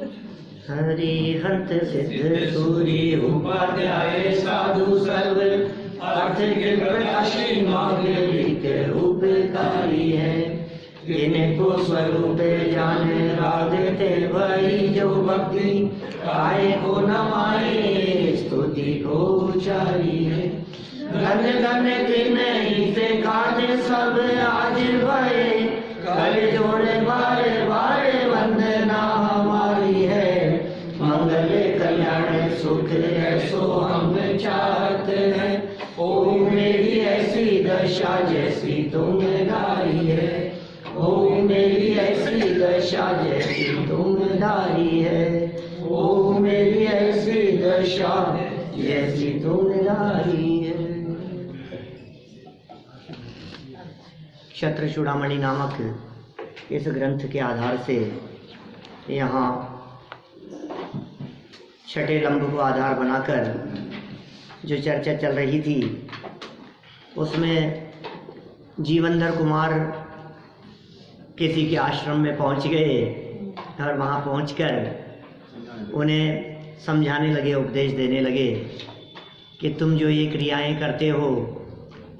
हरिहंत सिद्ध सूरी उपाध्याय साधु सर्व अर्थ के प्रकाशी मार्ग उपकारी है। इनको स्वरूप जाने राधे वही जो भक्ति काय को नमाए स्तुति को उचारी है। धन धन दिन से काटे सब आज भये कर जोड़े बारे बारे वंदना हमारी है। मंगल कल्याण सुख ऐसो हम चाहते हैं। ओ मेरी ऐसी दशा जैसी तुमदारी है। ओ मेरी ऐसी दशा जैसी तुमदारी है। ओ मेरी ऐसी दशा जैसी तुमदारी है। क्षत्र चूड़ामणि नामक इस ग्रंथ के आधार से यहाँ छठे लंब को आधार बनाकर जो चर्चा चल रही थी उसमें जीवनधर कुमार किसी के आश्रम में पहुँच गए और वहाँ पहुँचकर उन्हें समझाने लगे, उपदेश देने लगे कि तुम जो ये क्रियाएं करते हो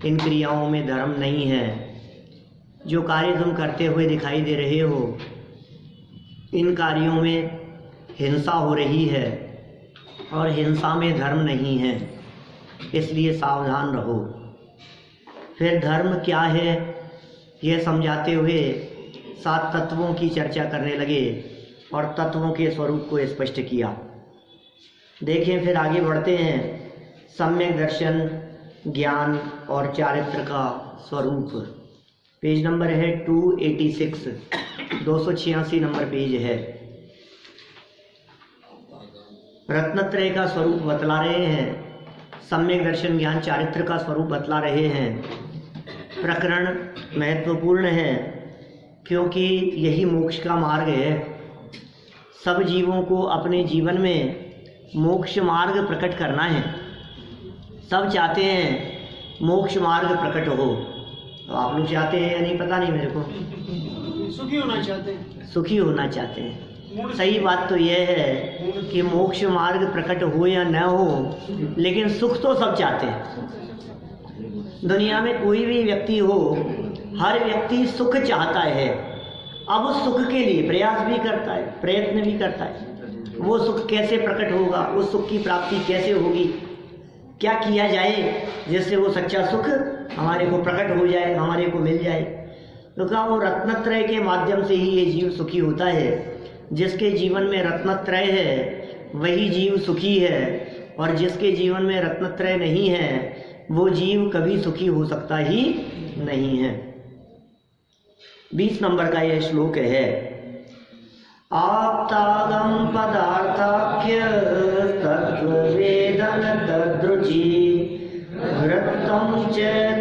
इन क्रियाओं में धर्म नहीं है। जो कार्य तुम करते हुए दिखाई दे रहे हो इन कार्यों में हिंसा हो रही है और हिंसा में धर्म नहीं है, इसलिए सावधान रहो। फिर धर्म क्या है यह समझाते हुए 7 तत्वों की चर्चा करने लगे और तत्वों के स्वरूप को स्पष्ट किया। देखें फिर आगे बढ़ते हैं। सम्यक दर्शन, ज्ञान और चारित्र का स्वरूप। पेज नंबर है 286, 286 नंबर पेज है। रत्नत्रय का स्वरूप बतला रहे हैं, सम्यक दर्शन, ज्ञान, चारित्र का स्वरूप बतला रहे हैं। प्रकरण महत्वपूर्ण है क्योंकि यही मोक्ष का मार्ग है। सब जीवों को अपने जीवन में मोक्ष मार्ग प्रकट करना है। सब चाहते हैं मोक्ष मार्ग प्रकट हो। तो आप लोग चाहते हैं या नहीं पता नहीं मेरे को। सुखी होना चाहते हैं। सुखी होना चाहते हैं। सही बात तो यह है कि मोक्ष मार्ग प्रकट हो या न हो, लेकिन सुख तो सब चाहते हैं। दुनिया में कोई भी व्यक्ति हो, हर व्यक्ति सुख चाहता है। अब उस सुख के लिए प्रयास भी करता है, प्रयत्न भी करता है। वो सुख कैसे प्रकट होगा, उस सुख की प्राप्ति कैसे होगी, क्या किया जाए जिससे वो सच्चा सुख हमारे को प्रकट हो जाए, हमारे को मिल जाए। तो कहा वो रत्नत्रय के माध्यम से ही ये जीव सुखी होता है। जिसके जीवन में रत्नत्रय है वही जीव सुखी है, और जिसके जीवन में रत्नत्रय नहीं है वो जीव कभी सुखी हो सकता ही नहीं है। 20 नंबर का यह श्लोक है। आप्तागम पदार्थाख्य तद्वेदन तद्रुचि वृत्तं च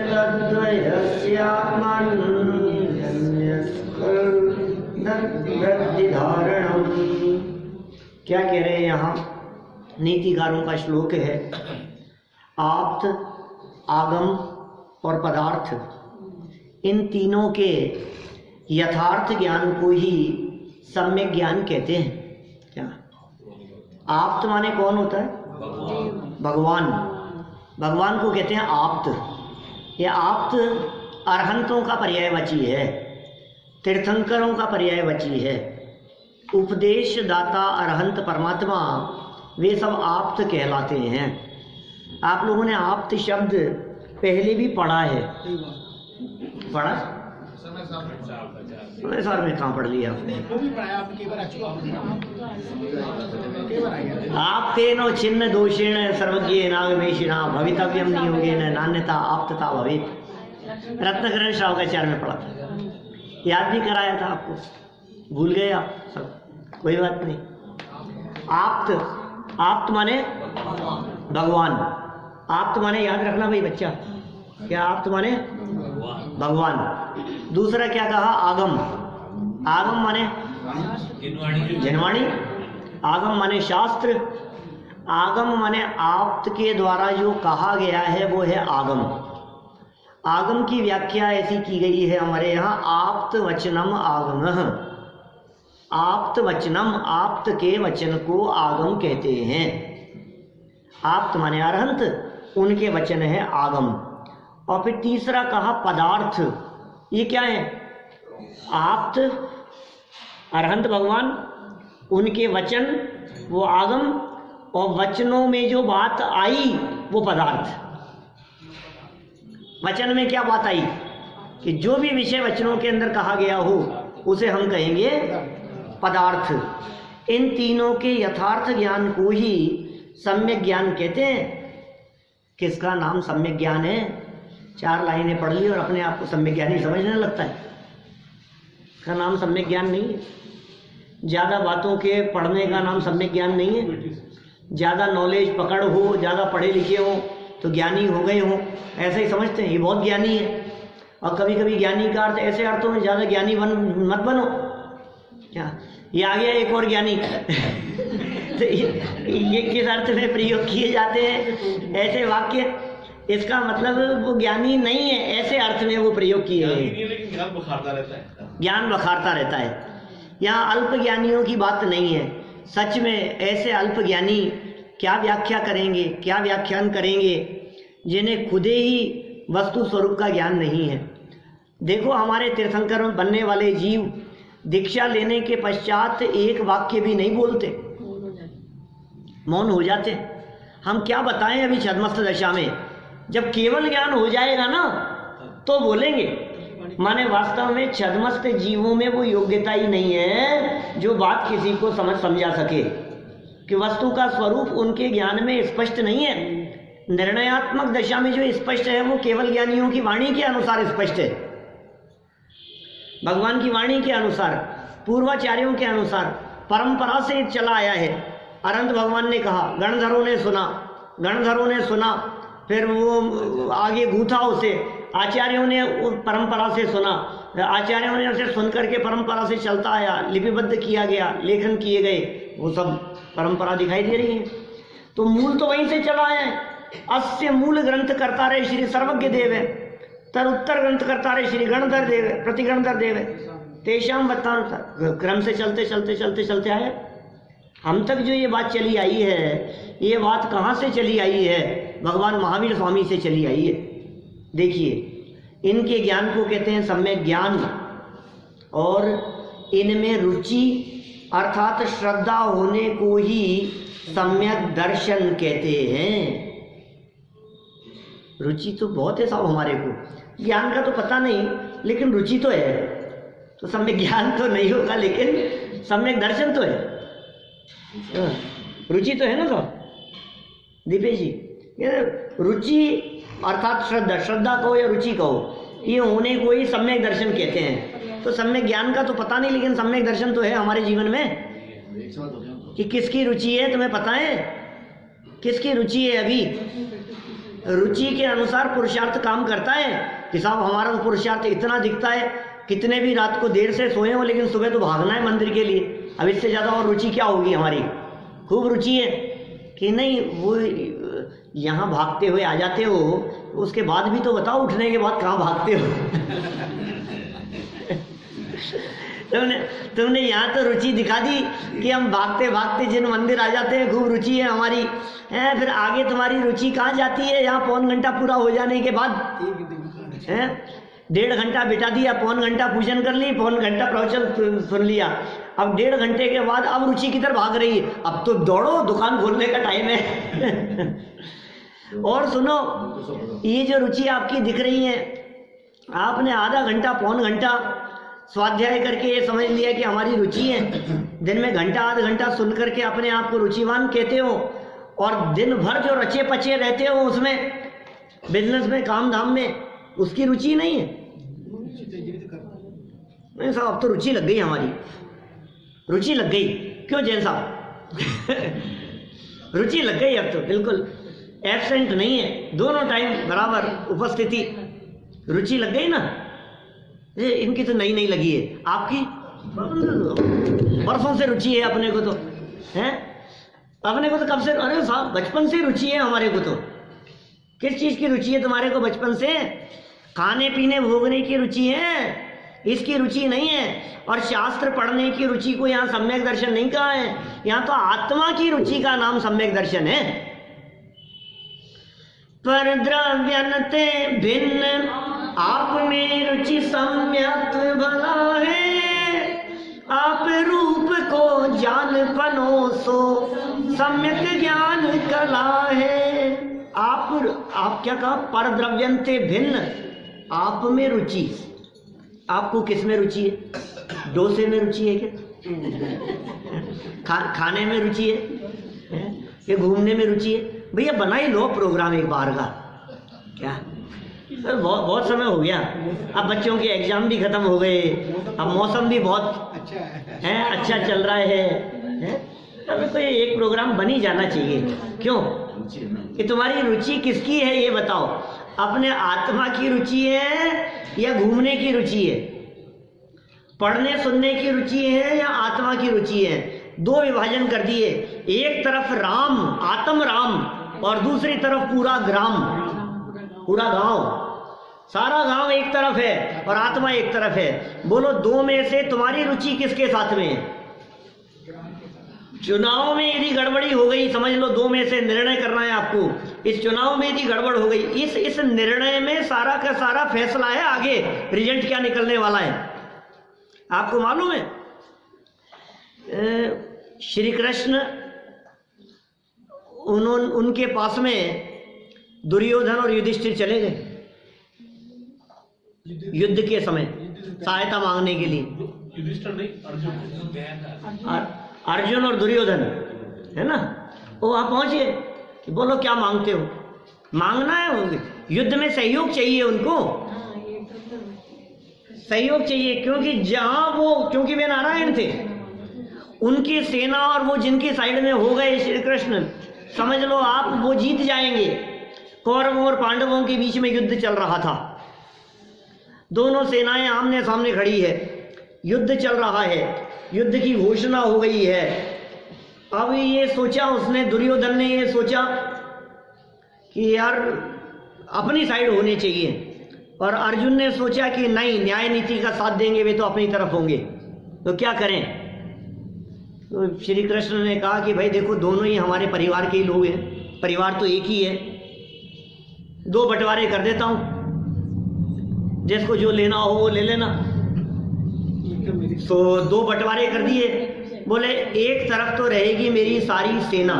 तद्वयस्यात्मन्यस्कर्धधारणम्। क्या कह रहे हैं यहाँ? नीतिकारों का श्लोक है। आप्त, आगम और पदार्थ, इन तीनों के यथार्थ ज्ञान को ही सम्यक ज्ञान कहते हैं। क्या आप्त माने कौन होता है? भगवान। भगवान को कहते हैं आप्त। यह आप्त अरहंतों का पर्यायवाची है, तीर्थंकरों का पर्यायवाची है। उपदेश दाता अरहंत परमात्मा वे सब आप्त कहलाते हैं। आप लोगों ने आप्त शब्द पहले भी पढ़ा है। पढ़ा? समय साल में कहाँ पढ़ लिया आपने? आप तेनो छिन्न दोषेण सर्वज्ञ नागमेशिना भवितव्यम नियोगेन नान्यता आप्तता भवेत्। रत्नकरण श्रावकाचार्य में पढ़ा था, याद भी कराया था आपको, भूल गए आप सब, कोई बात नहीं। आप्त, आप्त माने भगवान। आप्त माने याद रखना भाई बच्चा, क्या आप्त माने भगवान। दूसरा क्या कहा? आगम। आगम माने जनवाणी। आगम माने शास्त्र। आगम माने आप्त के द्वारा जो कहा गया है वो है आगम। आगम की व्याख्या ऐसी की गई है हमारे यहाँ, आप्त वचनम आगम। आप्त वचनम, आप्त के वचन को आगम कहते हैं। आप्त माने अरहंत, उनके वचन है आगम। और फिर तीसरा कहा पदार्थ। ये क्या है? आप्त अरहंत भगवान, उनके वचन वो आगम, और वचनों में जो बात आई वो पदार्थ। वचन में क्या बात आई कि जो भी विषय वचनों के अंदर कहा गया हो उसे हम कहेंगे पदार्थ। इन तीनों के यथार्थ ज्ञान को ही सम्यक ज्ञान कहते हैं। किसका नाम सम्यक ज्ञान है? 4 लाइनें पढ़ ली और अपने आप को सम्यक ज्ञानी समझने लगता है। का नाम सम्यक ज्ञान नहीं है। ज़्यादा बातों के पढ़ने का नाम सम्यक ज्ञान नहीं है। ज़्यादा नॉलेज पकड़ हो, ज़्यादा पढ़े लिखे हो तो ज्ञानी हो गए हो, ऐसे ही समझते हैं ये बहुत ज्ञानी है। और कभी कभी ज्ञानी का अर्थ ऐसे अर्थों में ज़्यादा ज्ञानी मत बनो। क्या ये आ गया एक और ज्ञानी तो ये किस अर्थ में प्रयोग किए जाते हैं ऐसे वाक्य? इसका मतलब वो ज्ञानी नहीं है, ऐसे अर्थ में वो प्रयोग किए हैं। लेकिन ज्ञान बखारता रहता है, ज्ञान बखारता रहता है। यहाँ अल्प ज्ञानियों की बात नहीं है। सच में ऐसे अल्प ज्ञानी क्या व्याख्या करेंगे, क्या व्याख्यान करेंगे, जिन्हें खुदे ही वस्तु स्वरूप का ज्ञान नहीं है। देखो हमारे तीर्थंकर बनने वाले जीव दीक्षा लेने के पश्चात एक वाक्य भी नहीं बोलते, मौन हो जाते। हम क्या बताएं अभी छद्मस्त दशा में। जब केवल ज्ञान हो जाएगा ना तो बोलेंगे। माने वास्तव में छद्मस्त जीवों में वो योग्यता ही नहीं है जो बात किसी को समझा सके, कि वस्तु का स्वरूप उनके ज्ञान में स्पष्ट नहीं है। निर्णयात्मक दशा में जो स्पष्ट है वो केवल ज्ञानियों की वाणी के अनुसार स्पष्ट है, भगवान की वाणी के अनुसार, पूर्वाचार्यों के अनुसार, परंपरा से चला आया है। अनंत भगवान ने कहा, गणधरों ने सुना, गणधरों ने सुना, फिर वो आगे गूथा उसे, आचार्यों ने परंपरा से सुना, आचार्यों ने उसे सुन करके परंपरा से चलता आया, लिपिबद्ध किया गया, लेखन किए गए, वो सब परंपरा दिखाई दे रही है। तो मूल तो वहीं से चला आया है। अस्य मूल ग्रंथ करता रहे श्री सर्वज्ञ देव है, तर उत्तर ग्रंथ करता रहे श्री गणधर देव है, प्रतिगणधर देव है। तेषाम वत्तानुसार क्रम से चलते चलते चलते चलते आए हम तक। जो ये बात चली आई है, ये बात कहाँ से चली आई है? भगवान महावीर स्वामी से चली आई है। देखिए इनके ज्ञान को कहते हैं सम्यक ज्ञान, और इनमें रुचि अर्थात श्रद्धा होने को ही सम्यक दर्शन कहते हैं। रुचि तो बहुत है साहब हमारे को, ज्ञान का तो पता नहीं लेकिन रुचि तो है। तो सम्यक ज्ञान तो नहीं होगा लेकिन सम्यक दर्शन तो है, रुचि तो है ना साहब दीपेश जी। ये रुचि अर्थात श्रद्धा, श्रद्धा कहो या रुचि कहो, ये होने को ही सम्यक दर्शन कहते हैं। तो सम्यक ज्ञान का तो पता नहीं लेकिन सम्यक दर्शन तो है हमारे जीवन में। कि किसकी रुचि है तुम्हें पता है? किसकी रुचि है? अभी रुचि के अनुसार पुरुषार्थ काम करता है कि साहब हमारा तो पुरुषार्थ इतना दिखता है, कितने भी रात को देर से सोए हो लेकिन सुबह तो भागना है मंदिर के लिए। अब इससे ज़्यादा और रुचि क्या होगी हमारी? खूब रुचि है कि नहीं वो यहाँ भागते हुए आ जाते हो, उसके बाद भी तो बताओ उठने के बाद कहाँ भागते हो? तुमने यहाँ तो रुचि दिखा दी कि हम भागते भागते जिन मंदिर आ जाते हैं, खूब रुचि है हमारी है। फिर आगे तुम्हारी रुचि कहाँ जाती है? यहाँ 1.25 घंटा पूरा हो जाने के बाद है, 1.5 घंटा बिता दिया, 1.25 घंटा पूजन कर ली, 1.25 घंटा प्रवचन सुन लिया। अब 1.5 घंटे के बाद अब रुचि किधर भाग रही है? अब तो दौड़ो, दुकान खोलने का टाइम है। और सुनो, ये जो रुचि आपकी दिख रही है, आपने आधा घंटा 1.25 घंटा स्वाध्याय करके ये समझ लिया कि हमारी रुचि है। दिन में घंटा आधा घंटा सुन करके अपने आप को रुचिवान कहते हो, और दिन भर जो रचे पचे रहते हो उसमें, बिजनेस में, काम धाम में, उसकी रुचि नहीं है। नहीं साहब अब तो रुचि लग गई हमारी, रुचि लग गई। क्यों जैन साहब? रुचि लग गई अब तो, बिल्कुल एब्सेंट नहीं है, दोनों टाइम बराबर उपस्थिति। रुचि लग गई ना। ये इनकी तो नई लगी है, आपकी बरसों से रुचि है अपने को तो हैं। अपने को तो कब से? अरे साहब बचपन से रुचि है हमारे को तो। किस चीज़ की रुचि है तुम्हारे को बचपन से? खाने पीने भोगने की रुचि है इसकी रुचि नहीं है। और शास्त्र पढ़ने की रुचि को यहाँ सम्यक दर्शन नहीं कहा है, यहाँ तो आत्मा की रुचि का नाम सम्यक दर्शन है। पर द्रव्यन्ते भिन्न आप में रुचि सम्यक भला है, आप रूप को जान पनो सो सम्यक ज्ञान कला है। आप क्या कहा? पर द्रव्यन्ते भिन्न आप में रुचि। आपको किस में रुचि है? डोसे में रुचि है क्या? खाने में रुचि है या घूमने में रुचि है? भैया बना ही लो प्रोग्राम एक बार का। क्या बहुत समय हो गया, अब बच्चों के एग्जाम भी खत्म हो गए, अब मौसम भी बहुत अच्छा चल रहा है। अब तो ये एक प्रोग्राम बन ही जाना चाहिए। क्यों कि तुम्हारी रुचि किसकी है ये बताओ? अपने आत्मा की रुचि है या घूमने की रुचि है? पढ़ने सुनने की रुचि है या आत्मा की रुचि है? दो विभाजन कर दिए, एक तरफ राम आत्म राम और दूसरी तरफ पूरा ग्राम, पूरा गांव, सारा गांव एक तरफ है और आत्मा एक तरफ है। बोलो दो में से तुम्हारी रुचि किसके साथ में है? चुनाव में यदि गड़बड़ी हो गई, समझ लो दो में से निर्णय करना है आपको, इस चुनाव में यदि गड़बड़ हो गई, इस निर्णय में सारा का सारा फैसला है आगे रिजल्ट क्या निकलने वाला है। आपको मालूम है श्री कृष्ण उनके पास में दुर्योधन और युधिष्ठिर चले गए युद्ध के समय सहायता मांगने के लिए। युधिष्ठिर नहीं, अर्जुन और दुर्योधन है ना, वो वहां पहुंचे कि बोलो क्या मांगते हो? मांगना है, युद्ध में सहयोग चाहिए उनको, सहयोग चाहिए। क्योंकि क्योंकि वे नारायण थे, उनकी सेना और वो जिनकी साइड में हो गए श्री कृष्ण, समझ लो आप वो जीत जाएंगे। कौरवों और पांडवों के बीच में युद्ध चल रहा था, दोनों सेनाएं आमने सामने खड़ी है, युद्ध चल रहा है, युद्ध की घोषणा हो गई है। अब ये सोचा उसने, दुर्योधन ने ये सोचा कि यार अपनी साइड होनी चाहिए, और अर्जुन ने सोचा कि नहीं, न्याय नीति का साथ देंगे वे तो अपनी तरफ होंगे, तो क्या करें? तो श्री कृष्ण ने कहा कि भाई देखो दोनों ही हमारे परिवार के ही लोग हैं, परिवार तो एक ही है, दो बंटवारे कर देता हूं, जिसको जो लेना हो वो ले लेना। तो दो बंटवारे कर दिए। बोले एक तरफ तो रहेगी मेरी सारी सेना,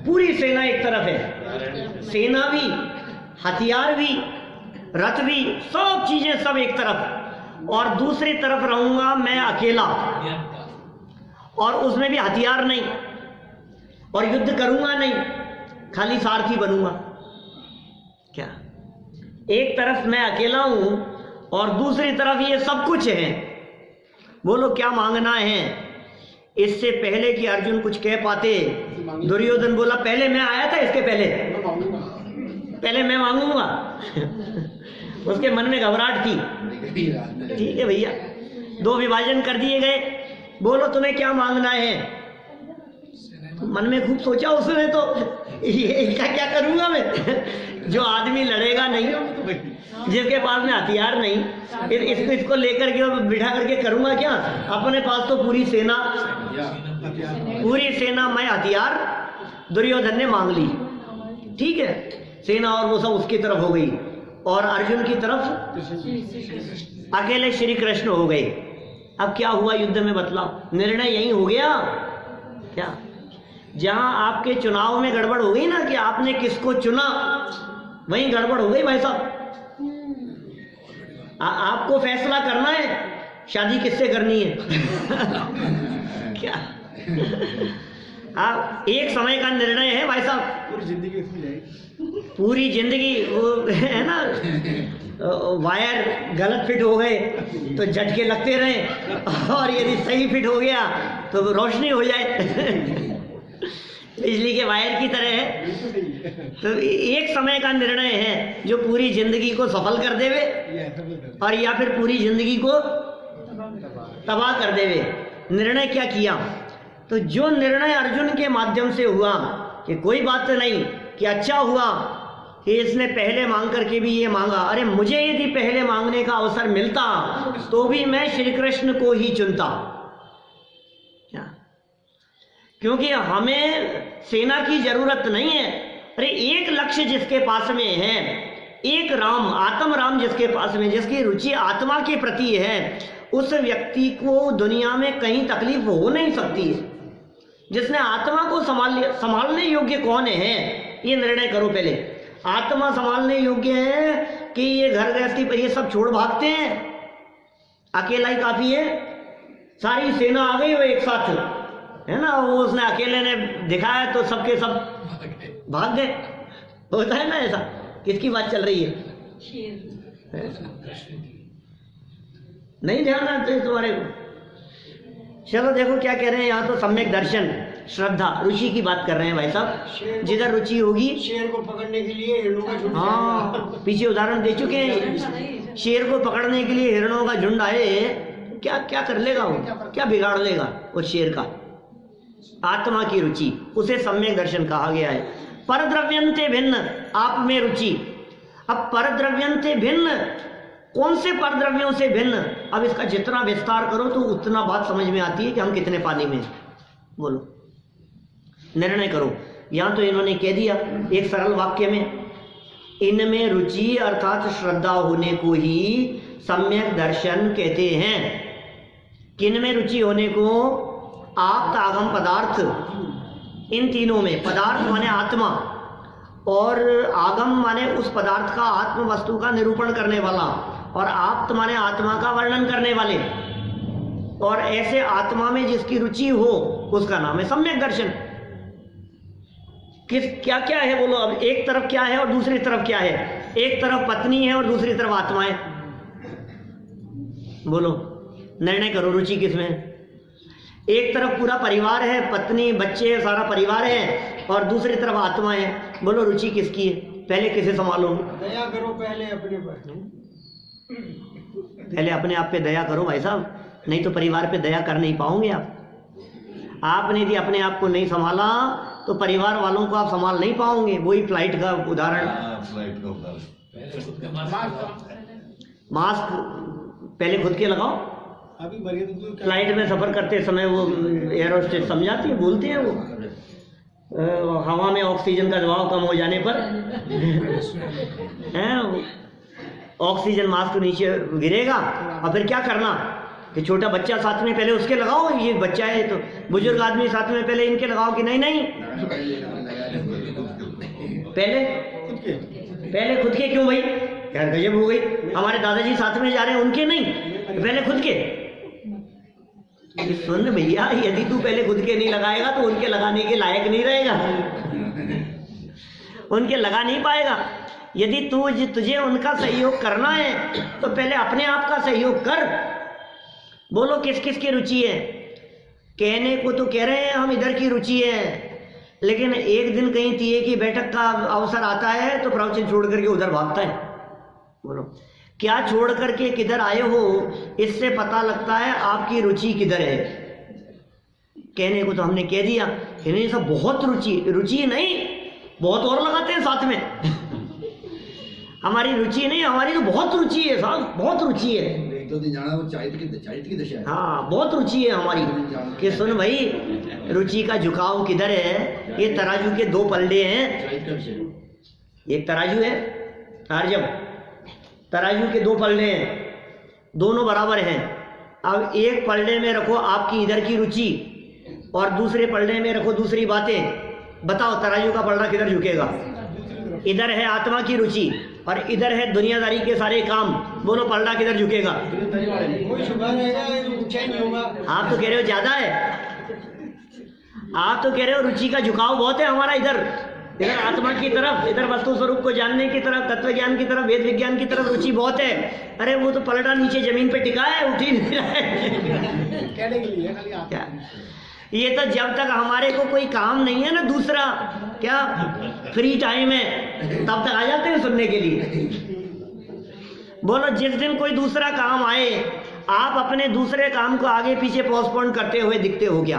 पूरी सेना एक तरफ है, सेना भी, हथियार भी, रथ भी, सब चीजें सब एक तरफ, और दूसरी तरफ रहूंगा मैं अकेला, और उसमें भी हथियार नहीं, और युद्ध करूंगा नहीं, खाली सारथी बनूंगा। क्या एक तरफ मैं अकेला हूं और दूसरी तरफ ये सब कुछ है। बोलो क्या मांगना है? इससे पहले कि अर्जुन कुछ कह पाते, दुर्योधन बोला पहले मैं आया था, इसके पहले मैं मांगूंगा। उसके मन में घबराहट थी। ठीक है भैया, दो विभाजन कर दिए गए। बोलो तुम्हें क्या मांगना है? मन में खूब सोचा उसने, तो ये क्या करूंगा मैं? जो आदमी लड़ेगा नहीं, जिसके पास में हथियार नहीं, इसको लेकर के बिठा करके करूंगा क्या? अपने पास तो पूरी सेना मैं हथियार, दुर्योधन ने मांग ली। ठीक है, सेना और वो सब उसकी तरफ हो गई, और अर्जुन की तरफ अकेले श्री कृष्ण हो गए। अब क्या हुआ युद्ध में बतलाओ? निर्णय यही हो गया क्या? जहां आपके चुनाव में गड़बड़ हो गई ना, कि आपने किसको चुना, वहीं गड़बड़ हो गई भाई साहब। आपको फैसला करना है शादी किससे करनी है। क्या आप एक समय का निर्णय है भाई साहब, पूरी जिंदगी उसमें जाएगी, पूरी जिंदगी। वो है ना, वायर गलत फिट हो गए तो झटके लगते रहे, और यदि सही फिट हो गया तो रोशनी हो जाए। बिजली के वायर की तरह है। तो एक समय का निर्णय है जो पूरी जिंदगी को सफल कर देवे, और या फिर पूरी जिंदगी को तबाह कर देवे। निर्णय क्या किया? तो जो निर्णय अर्जुन के माध्यम से हुआ कि कोई बात नहीं, कि अच्छा हुआ कि इसने पहले मांग करके भी ये मांगा। अरे मुझे यदि पहले मांगने का अवसर मिलता तो भी मैं श्री कृष्ण को ही चुनता। क्या? क्योंकि हमें सेना की जरूरत नहीं है। अरे एक लक्ष्य जिसके पास में है, एक राम, आत्म राम जिसके पास में, जिसकी रुचि आत्मा के प्रति है, उस व्यक्ति को दुनिया में कहीं तकलीफ हो नहीं सकती है। जिसने आत्मा को संभालने योग्य कौन है, ये निर्णय करो पहले। आत्मा संभालने योग्य है कि ये घर गृहस्थी पर ये सब छोड़ भागते हैं, अकेला ही काफी है, सारी सेना आ गई वो एक साथ, है ना, वो उसने अकेले ने दिखाया तो सबके सब भाग गए। होता है ना ऐसा? किसकी बात चल रही है? नहीं ध्यान आते तुम्हारे को? चलो देखो क्या कह रहे हैं यहाँ तो, सम्यक दर्शन, श्रद्धा, रुचि की बात कर रहे हैं भाई साहब। जिधर रुचि होगी, शेर को पकड़ने के लिए हिरणों का झुंड, हाँ पीछे उदाहरण दे चुके हैं, शेर को पकड़ने के लिए हिरणों का झुंड आए, क्या क्या कर लेगा वो, क्या बिगाड़ लेगा उस शेर का? आत्मा की रुचि, उसे सम्यक दर्शन कहा गया है। परद्रव्यंते भिन्न, आप में रुचि। अब परद्रव्यंते भिन्न, कौन से परद्रव्यों से भिन्न? अब इसका जितना विस्तार करो तो उतना बात समझ में आती है कि हम कितने पानी में। बोलो, निर्णय करो। यहां तो इन्होंने कह दिया एक सरल वाक्य में, इनमें रुचि अर्थात श्रद्धा होने को ही सम्यक दर्शन कहते हैं। किन में रुचि होने को? आप्त, आगम, पदार्थ, इन तीनों में। पदार्थ माने आत्मा, और आगम माने उस पदार्थ का, आत्म वस्तु का निरूपण करने वाला, और आप्त माने आत्मा का वर्णन करने वाले। और ऐसे आत्मा में जिसकी रुचि हो उसका नाम है सम्यक दर्शन। किस क्या क्या है बोलो? अब एक तरफ क्या है और दूसरी तरफ क्या है? एक तरफ पत्नी है और दूसरी तरफ आत्मा है। बोलो, निर्णय करो, रुचि किसमें? एक तरफ पूरा परिवार है, पत्नी, बच्चे, सारा परिवार है, और दूसरी तरफ आत्मा है। बोलो रुचि किसकी है? पहले किसे संभालो? दया करो पहले अपने पर। पहले अपने आप पे दया करो भाई साहब, नहीं तो परिवार पे दया कर नहीं पाओगे आप। आपने यदि अपने आप को नहीं संभाला तो परिवार वालों को आप संभाल नहीं पाओगे। वही फ्लाइट का उदाहरण, मास्क पहले खुद के लगाओ। अभी फ्लाइट में सफर करते समय वो एयर होस्टेस समझाती है, बोलती है वो, हवा में ऑक्सीजन का दबाव कम हो जाने पर ऑक्सीजन मास्क नीचे गिरेगा, और फिर क्या करना कि छोटा बच्चा साथ में पहले उसके लगाओ, ये बच्चा है तो बुजुर्ग आदमी साथ में पहले इनके लगाओ कि नहीं नहीं पहले खुद के। क्यों भाई? यार गजब हो गई, हमारे दादाजी साथ में जा रहे हैं, उनके नहीं, पहले खुद के। सुन भैया, यदि तू पहले खुद के नहीं लगाएगा तो उनके लगाने के लायक नहीं रहेगा, उनके लगा नहीं पाएगा। यदि तुझे उनका सहयोग करना है तो पहले अपने आप का सहयोग कर। बोलो किस किस की रुचि है? कहने को तो कह रहे हैं हम इधर की रुचि है, लेकिन एक दिन कहीं तीये की बैठक का अवसर आता है तो प्रवचन छोड़ करके उधर भागता है। बोलो क्या छोड़ करके किधर आए हो? इससे पता लगता है आपकी रुचि किधर है। कहने को तो हमने कह दिया, इन्हें सब बहुत रुचि नहीं, बहुत और लगाते हैं साथ में। हमारी रुचि नहीं, हमारी तो बहुत रुचि है साहब, बहुत रुचि है। तो जाना वो चाहिए की दशा है। हाँ बहुत रुचि है हमारी कि सुन भाई, रुचि का झुकाव किधर है? ये तराजू के दो पलड़े हैं, एक तराजू है जब तराजू के दो पलड़े हैं, दोनों बराबर हैं। अब एक पलड़े में रखो आपकी इधर की रुचि और दूसरे पलड़े में रखो दूसरी बातें। बताओ तराजू का पलड़ा किधर झुकेगा? इधर है आत्मा की रुचि और इधर है दुनियादारी के सारे काम। बोलो पलड़ा किधर झुकेगा? आप तो कह रहे हो ज्यादा है, आप तो कह रहे हो रुचि का झुकाव बहुत है हमारा इधर आत्मा की तरफ, इधर वस्तु स्वरूप को जानने की तरफ, तत्व ज्ञान की तरफ, वेद विज्ञान की तरफ रुचि बहुत है। अरे वो तो पलड़ा नीचे जमीन पे टिका है, उठ ही नहीं रहा है। कहने के लिए क्या? ये तो जब तक हमारे को कोई काम नहीं है ना दूसरा, क्या फ्री टाइम है, तब तक आ जाते हैं सुनने के लिए। बोलो जिस दिन कोई दूसरा काम आए, आप अपने दूसरे काम को आगे पीछे पोस्टपोन करते हुए दिखते हो क्या?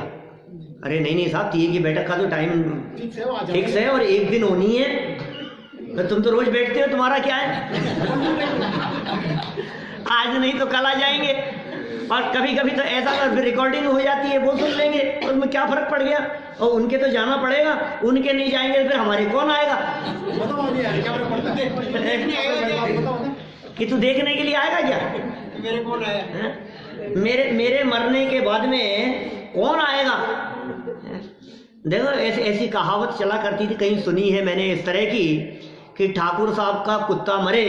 अरे नहीं साहब, तीये की बैठक का तो टाइम फिक्स है और एक दिन होनी है, तो तुम तो रोज बैठते हो, तुम्हारा क्या है? आज नहीं तो कल आ जाएंगे। और कभी कभी तो ऐसा रिकॉर्डिंग हो जाती है, वो सुन लेंगे, उसमें क्या फर्क पड़ गया। और उनके तो जाना पड़ेगा, उनके नहीं जाएंगे फिर हमारे कौन आएगा? कि तू देखने के लिए आएगा क्या? मेरे कौन आया? मेरे मरने के बाद में कौन आएगा? देखो ऐसी कहावत चला करती थी, कहीं सुनी है मैंने इस तरह की, कि ठाकुर साहब का कुत्ता मरे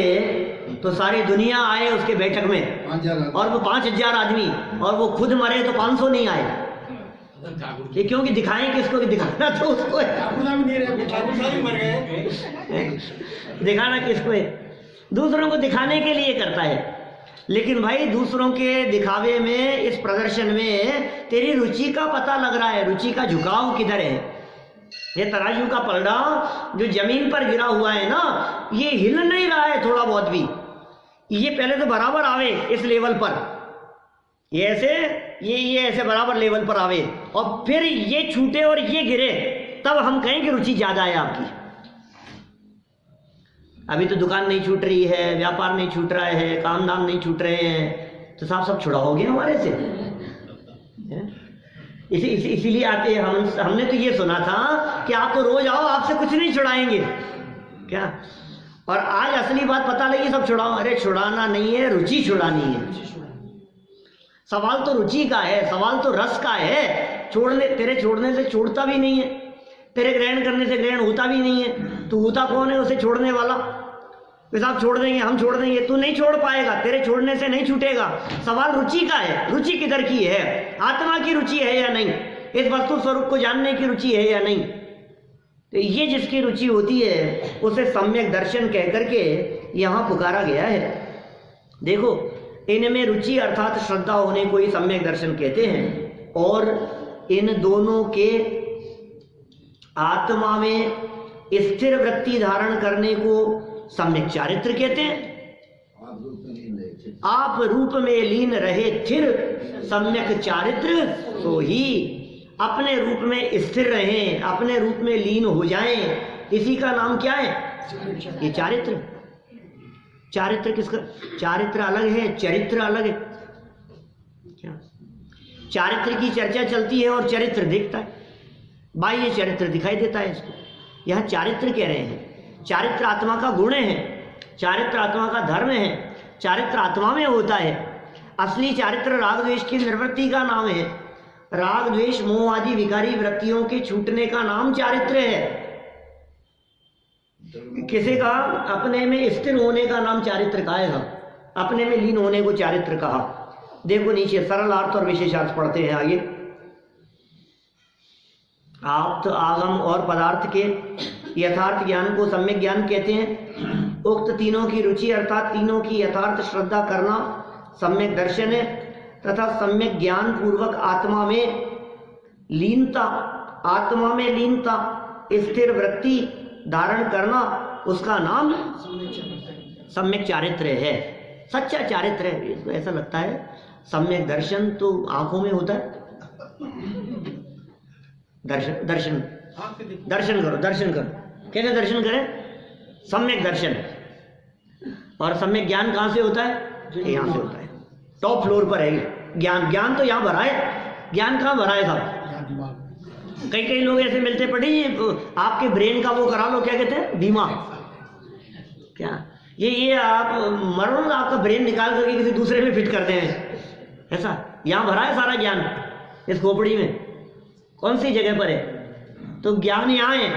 तो सारी दुनिया आए उसके बैठक में, और वो 5000 आदमी, और वो खुद मरे तो 500 नहीं आए। ये क्योंकि दिखाएं किसको? कि दिखाना तो उसको है, दिखाना किसको है? दूसरों को दिखाने के लिए करता है। लेकिन भाई दूसरों के दिखावे में, इस प्रदर्शन में तेरी रुचि का पता लग रहा है, रुचि का झुकाव किधर है। ये तराजू का पलड़ा जो जमीन पर गिरा हुआ है ना, ये हिल नहीं रहा है थोड़ा बहुत भी। ये पहले तो बराबर आवे इस लेवल पर, ये ऐसे बराबर लेवल पर आवे, और फिर ये छूटे और ये गिरे, तब हम कहें कि रुचि ज्यादा है आपकी। अभी तो दुकान नहीं छूट रही है, व्यापार नहीं छूट रहा है, काम धाम नहीं छूट रहे हैं, तो साहब सब छुड़ाओगे हमारे से? इसीलिए आते हैं। हमने तो ये सुना था कि आप तो रोज आओ, आपसे कुछ नहीं छुड़ाएंगे क्या? और आज असली बात पता लगी, सब छुड़ाओ। अरे छुड़ाना नहीं है, रुचि छुड़ानी है। सवाल तो रुचि का है, सवाल तो रस का है। तेरे छोड़ने से छोड़ता भी नहीं है, तेरे ग्रहण करने से ग्रहण होता भी नहीं है। तो होता कौन है? उसे छोड़ने वाला। वे साहब छोड़ देंगे, हम छोड़ देंगे, तू नहीं छोड़ पाएगा, तेरे छोड़ने से नहीं छूटेगा। सवाल रुचि का है। रुचि किधर की है? आत्मा की रुचि है या नहीं? इस वस्तु स्वरूप को जानने की रुचि है या नहीं? तो ये जिसकी रुचि होती है उसे सम्यक दर्शन कह करके यहाँ पुकारा गया है। देखो, इनमें रुचि अर्थात श्रद्धा होने को ही सम्यक दर्शन कहते हैं। और इन दोनों के आत्मा में स्थिर वृत्ति धारण करने को सम्यक चारित्र कहते हैं। आप रूप में लीन रहे थिर, सम्यक चारित्र तो ही अपने रूप में स्थिर रहें, अपने रूप में लीन हो जाएं। इसी का नाम क्या है? ये चारित्र। चारित्र किसका? चारित्र अलग है, चरित्र अलग है। क्या चारित्र की चर्चा चलती है और चरित्र दिखता है, बाह्य चरित्र दिखाई देता है इसको। यह चारित्र कह रहे हैं। चारित्र आत्मा का गुण है, चारित्र आत्मा का धर्म है, चारित्र आत्मा में होता है। असली चारित्र राग द्वेष की निवृत्ति का नाम है। राग द्वेष मोह आदि विकारी वृत्तियों के छूटने का नाम चारित्र है। किसी का अपने में स्थिर होने का नाम चारित्र कहा है, अपने में लीन होने को चारित्र कहा। देखो नीचे सरल अर्थ और विशेषार्थ पढ़ते हैं आगे। आप्त, आगम और पदार्थ के यथार्थ ज्ञान को सम्यक ज्ञान कहते हैं। उक्त तीनों की रुचि अर्थात तीनों की यथार्थ श्रद्धा करना सम्यक दर्शन है, तथा सम्यक ज्ञान पूर्वक आत्मा में लीनता, आत्मा में लीनता, स्थिर वृत्ति धारण करना, उसका नाम सम्यक चारित्र है। सच्चा चारित्र है। इसको ऐसा लगता है सम्यक दर्शन तो आंखों में होता है। दर्शन करो, दर्शन करो। कैसे दर्शन करें? सम्यक दर्शन। और सम्यक ज्ञान कहाँ से होता है? यहाँ से होता है, टॉप फ्लोर पर है ज्ञान। ज्ञान तो यहाँ भरा है। ज्ञान कहाँ भरा है साहब? कई लोग ऐसे मिलते पड़े, आपके ब्रेन का वो करा लो, क्या कहते हैं, बीमा। क्या ये आप मरो ना, आपका ब्रेन निकाल करके किसी दूसरे में फिट करते हैं, ऐसा यहाँ भरा है सारा ज्ञान इस खोपड़ी में। कौन सी जगह पर है? तो ज्ञान यहाँ है,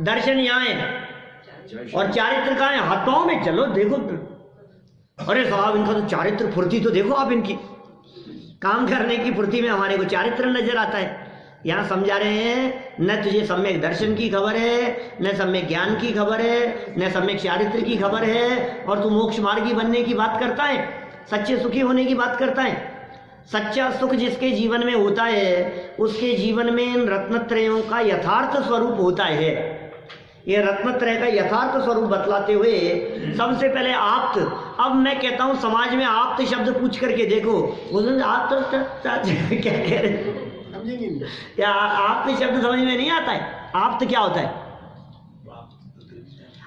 दर्शन यहाँ है, और चारित्र कहाँ है? हाथों में। चलो देखो, अरे साहब इनका तो चारित्र फुर्ती तो देखो आप, इनकी काम करने की फुर्ती में हमारे को चारित्र नजर आता है। यहाँ समझा रहे हैं, न तुझे सम्यक दर्शन की खबर है, न सम्यक ज्ञान की खबर है, न सम्यक चारित्र की खबर है, और तू मोक्ष मार्गी बनने की बात करता है, सच्चे सुखी होने की बात करता है। सच्चा सुख जिसके जीवन में होता है, उसके जीवन में इन रत्नत्रयों का यथार्थ स्वरूप होता है। ये रत्नत्रय का यथार्थ स्वरूप बतलाते हुए सबसे पहले आप्त। अब मैं कहता हूं समाज में आप्त शब्द पूछ करके देखो, आप्त क्या कह रहे? क्या आप्त शब्द समझ में नहीं आता है? आप्त क्या होता है?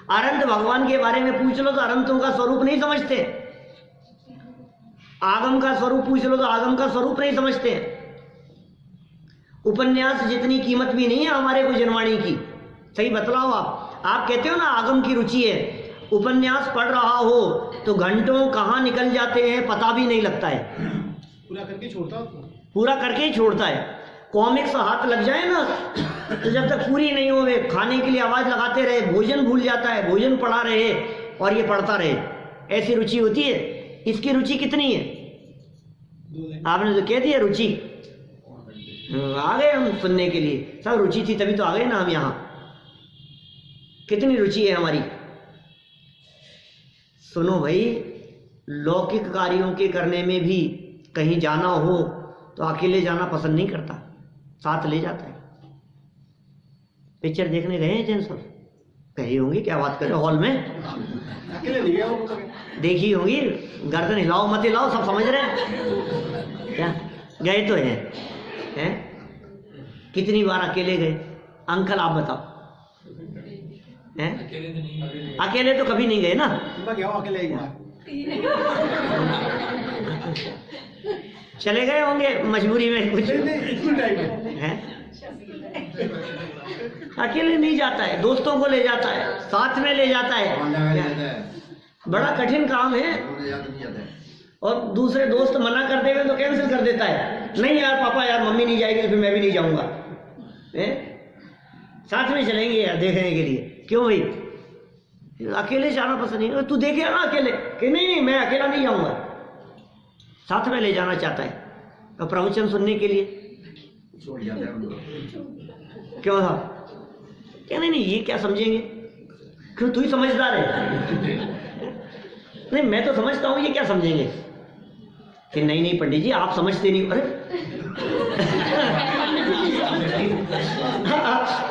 अनंत भगवान के बारे में पूछ लो तो अनंतों का स्वरूप नहीं समझते, आगम का स्वरूप पूछ लो तो आगम का स्वरूप नहीं समझते। उपन्यास जितनी कीमत भी नहीं है हमारे को जनवाणी की। सही बतलाओ आप कहते हो ना आगम की रुचि है, उपन्यास पढ़ रहा हो तो घंटों कहाँ निकल जाते हैं पता भी नहीं लगता है, पूरा करके ही छोड़ता है। कॉमिक्स हाथ लग जाए ना तो जब तक पूरी नहीं हो वे खाने के लिए आवाज लगाते रहे, भोजन भूल जाता है, भोजन पढ़ा रहे और ये पढ़ता रहे, ऐसी रुचि होती है। इसकी रुचि कितनी है? आपने तो कह दिया रुचि, आ गए हम सुनने के लिए, सब रुचि थी तभी तो आ गए ना हम यहाँ। कितनी रुचि है हमारी। सुनो भाई, लौकिक कार्यों के करने में भी कहीं जाना हो तो अकेले जाना पसंद नहीं करता, साथ ले जाता है। पिक्चर देखने गए हैं जैन सब? कही होंगी, क्या बात कर रहे हो, हॉल में अकेले नहीं गया वो। देखी होंगी, गर्दन हिलाओ मत हिलाओ, सब समझ रहे हैं क्या? गए तो हैं? कितनी बार अकेले गए? अंकल आप बताओ, हैं? अकेले तो कभी नहीं गए ना? गया अकेले ही गया। चले गए होंगे मजबूरी में कुछ हैं? अकेले नहीं जाता है, दोस्तों को ले जाता है, साथ में ले जाता है। बड़ा कठिन काम है। और दूसरे दोस्त मना कर देंगे तो कैंसिल कर देता है, नहीं यार पापा यार मम्मी नहीं जाएगी तो फिर मैं भी नहीं जाऊंगा, साथ में चलेंगे यार देखने के लिए। क्यों भाई अकेले जाना पसंद नहीं? तू देखे ना अकेले कि नहीं मैं अकेला नहीं जाऊंगा, साथ में ले जाना चाहता है और प्रवचन सुनने के लिए क्यों था? क्या नहीं ये क्या समझेंगे, क्यों तू ही समझदार है? नहीं मैं तो समझता हूँ, ये क्या समझेंगे? कि नहीं पंडित जी आप समझते नहीं। अरे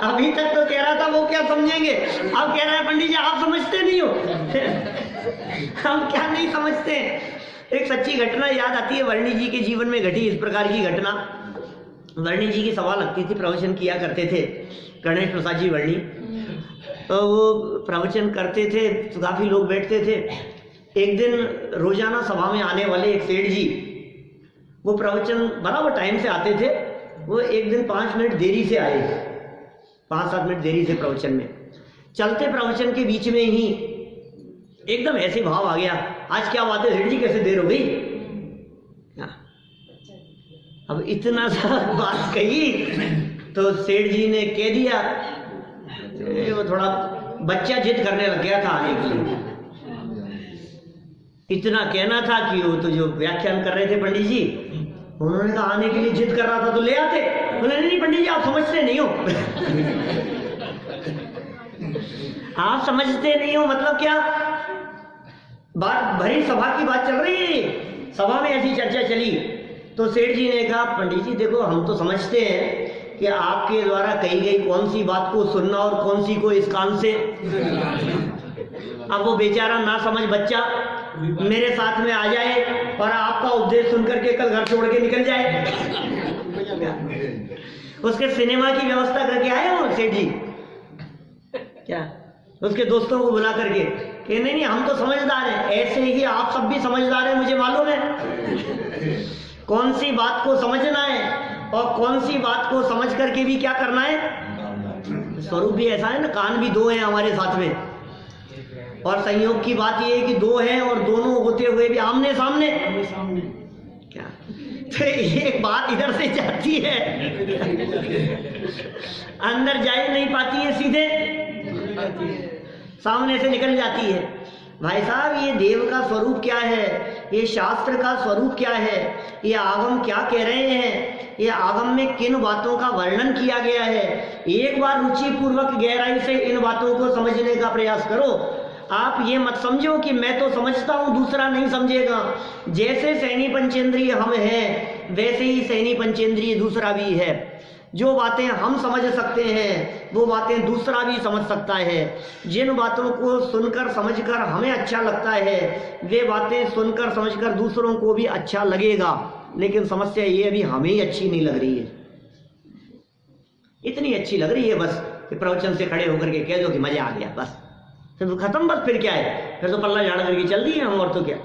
अभी तक तो कह रहा था वो क्या समझेंगे, अब कह रहा है पंडित जी आप समझते नहीं हो। हम क्या नहीं समझते? एक सच्ची घटना याद आती है, वर्णी जी के जीवन में घटी इस प्रकार की घटना। वर्णी जी की सभा लगती थी, प्रवचन किया करते थे गणेश प्रसाद जी वर्णी, तो वो प्रवचन करते थे तो काफी लोग बैठते थे। एक दिन रोजाना सभा में आने वाले एक सेठ जी, वो प्रवचन बराबर टाइम से आते थे, वो एक दिन 5 मिनट देरी से आए, 5-7 मिनट देरी से प्रवचन में। चलते प्रवचन के बीच में ही एकदम ऐसे भाव आ गया, आज क्या बात है सेठ जी कैसे देर हो गई? अब इतना सा बात कही तो सेठ जी ने कह दिया, वो थोड़ा बच्चा जिद करने लग गया था आने के लिए। इतना कहना था कि वो तो जो व्याख्यान कर रहे थे पंडित जी, उन्होंने कहा आने के लिए जिद कर रहा था तो ले आते। बोले नहीं पंडित जी आप समझते नहीं हो। आप समझते नहीं हो मतलब क्या? बात भरी सभा की बात चल रही है, सभा में ऐसी चर्चा चली तो सेठ जी ने कहा पंडित जी देखो हम तो समझते हैं कि आपके द्वारा कही गई कौन सी बात को सुनना और कौन सी को इस कान से। अब वो बेचारा ना समझ बच्चा मेरे साथ में आ जाए और आपका उपदेश सुनकर के कल घर छोड़ के निकल जाए। उसके सिनेमा की व्यवस्था करके आए हो सेठ जी क्या? उसके दोस्तों को बुला करके कि नहीं हम तो समझदार हैं, ऐसे ही आप सब भी समझदार हैं मुझे मालूम है, कौन सी बात को समझना है और कौन सी बात को समझ करके भी क्या करना है। स्वरूप भी ऐसा है ना, कान भी 2 हैं हमारे साथ में, और संयोग की बात यह है कि 2 हैं और दोनों होते हुए भी आमने सामने क्या? तो एक बात इधर से जाती है अंदर जा ही नहीं पाती है, सीधे सामने से निकल जाती है। भाई साहब ये देव का स्वरूप क्या है, ये शास्त्र का स्वरूप क्या है, ये आगम क्या कह रहे हैं, ये आगम में किन बातों का वर्णन किया गया है, एक बार रुचि पूर्वक गहराई से इन बातों को समझने का प्रयास करो। आप ये मत समझो कि मैं तो समझता हूं दूसरा नहीं समझेगा। जैसे सैनी पंचेंद्रिय हम हैं वैसे ही सैनी पंचेंद्रिय दूसरा भी है। जो बातें हम समझ सकते हैं वो बातें दूसरा भी समझ सकता है। जिन बातों को सुनकर समझकर हमें अच्छा लगता है वे बातें सुनकर समझकर दूसरों को भी अच्छा लगेगा, लेकिन समस्या ये अभी हमें ही अच्छी नहीं लग रही है। इतनी अच्छी लग रही है बस कि प्रवचन से खड़े होकर के कह दो कि मजा आ गया, बस फिर खत्म, बस फिर क्या है, फिर तो पल्ला झाड़ करके चल दिए हम, और तो क्या,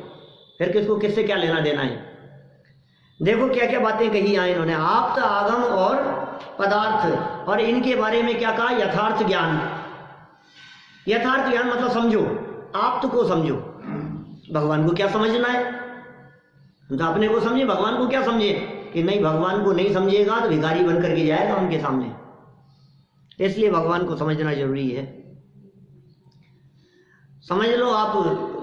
फिर किसको किससे क्या लेना देना है। देखो क्या क्या बातें कही यहाँ इन्होंने, आप्त, आगम और पदार्थ, और इनके बारे में क्या कहा, यथार्थ ज्ञान। यथार्थ ज्ञान मतलब समझो, आप्त को समझो, भगवान को क्या समझना है, तो अपने को समझे, भगवान को क्या समझे, कि नहीं भगवान को नहीं समझेगा तो भिखारी बन करके जाएगा उनके सामने, इसलिए भगवान को समझना जरूरी है। समझ लो आप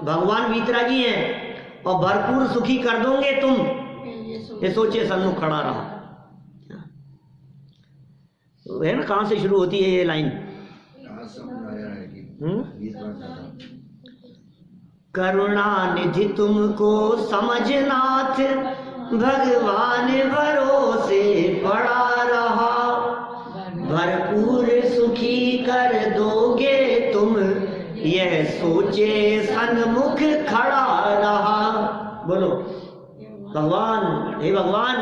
भगवान वीतरागी हैं और भरपूर सुखी कर दोगे तुम, ये सोचे सन्मुख खड़ा रहा। है ना, कहां से शुरू होती है ये लाइन, करुणा निधि तुमको समझनाथ, भगवान भरोसे पड़ा रहा, भरपूर सुखी कर दोगे तुम, यह सोचे सन्मुख खड़ा रहा। बोलो भगवान, हे भगवान,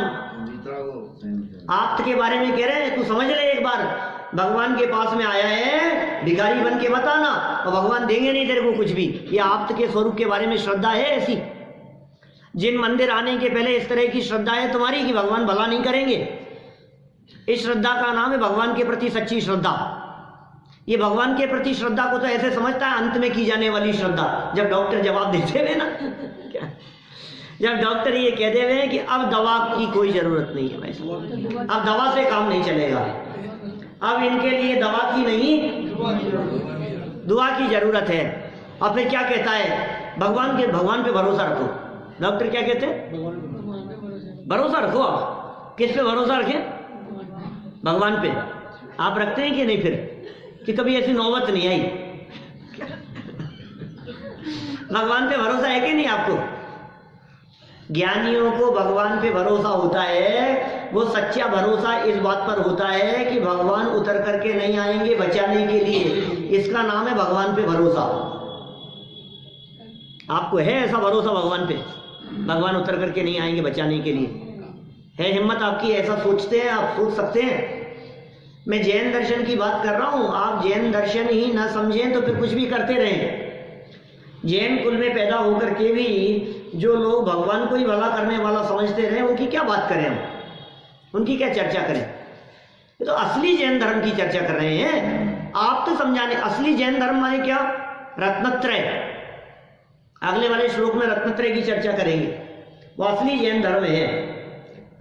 आप के बारे में कह रहे हैं, तू समझ ले एक बार, भगवान के पास में आया है, भिखारी बन के बताना, और भगवान देंगे नहीं तेरे को कुछ भी। ये आप्त के स्वरूप के बारे में श्रद्धा है ऐसी, जिन मंदिर आने के पहले इस तरह की श्रद्धा है तुम्हारी कि भगवान भला नहीं करेंगे, इस श्रद्धा का नाम है भगवान के प्रति सच्ची श्रद्धा। ये भगवान के प्रति श्रद्धा को तो ऐसे समझता है अंत में की जाने वाली श्रद्धा, जब डॉक्टर जवाब देते हुए ना, जब डॉक्टर ये कहते हुए हैं कि अब दवा की कोई जरूरत नहीं है भाई साहब, अब दवा से काम नहीं चलेगा, अब इनके लिए दवा की नहीं दुआ की जरूरत है। और फिर क्या कहता है, भगवान पे भरोसा रखो। डॉक्टर क्या कहते हैं, भरोसा रखो। आप किस पे भरोसा रखें, भगवान पे। आप रखते हैं कि नहीं, फिर कि कभी ऐसी नौबत नहीं आई, भगवान पे भरोसा है कि नहीं आपको। ज्ञानियों को भगवान पे भरोसा होता है, वो सच्चा भरोसा इस बात पर होता है कि भगवान उतर करके नहीं आएंगे बचाने के लिए, इसका नाम है भगवान पे भरोसा। आपको है ऐसा भरोसा भगवान पे, भगवान उतर करके नहीं आएंगे बचाने के लिए, है हिम्मत आपकी, ऐसा सोचते हैं आप, सोच सकते हैं। मैं जैन दर्शन की बात कर रहा हूं, आप जैन दर्शन ही ना समझें तो फिर कुछ भी करते रहें। जैन कुल में पैदा होकर के भी जो लोग भगवान को ही भला करने वाला समझते रहे, उनकी क्या बात करें हम, उनकी क्या चर्चा करें। ये तो असली जैन धर्म की चर्चा कर रहे हैं। आप तो समझाने, असली जैन धर्म माने क्या, रत्नत्रय। अगले वाले श्लोक में रत्नत्रय की चर्चा करेंगे, वो असली जैन धर्म है।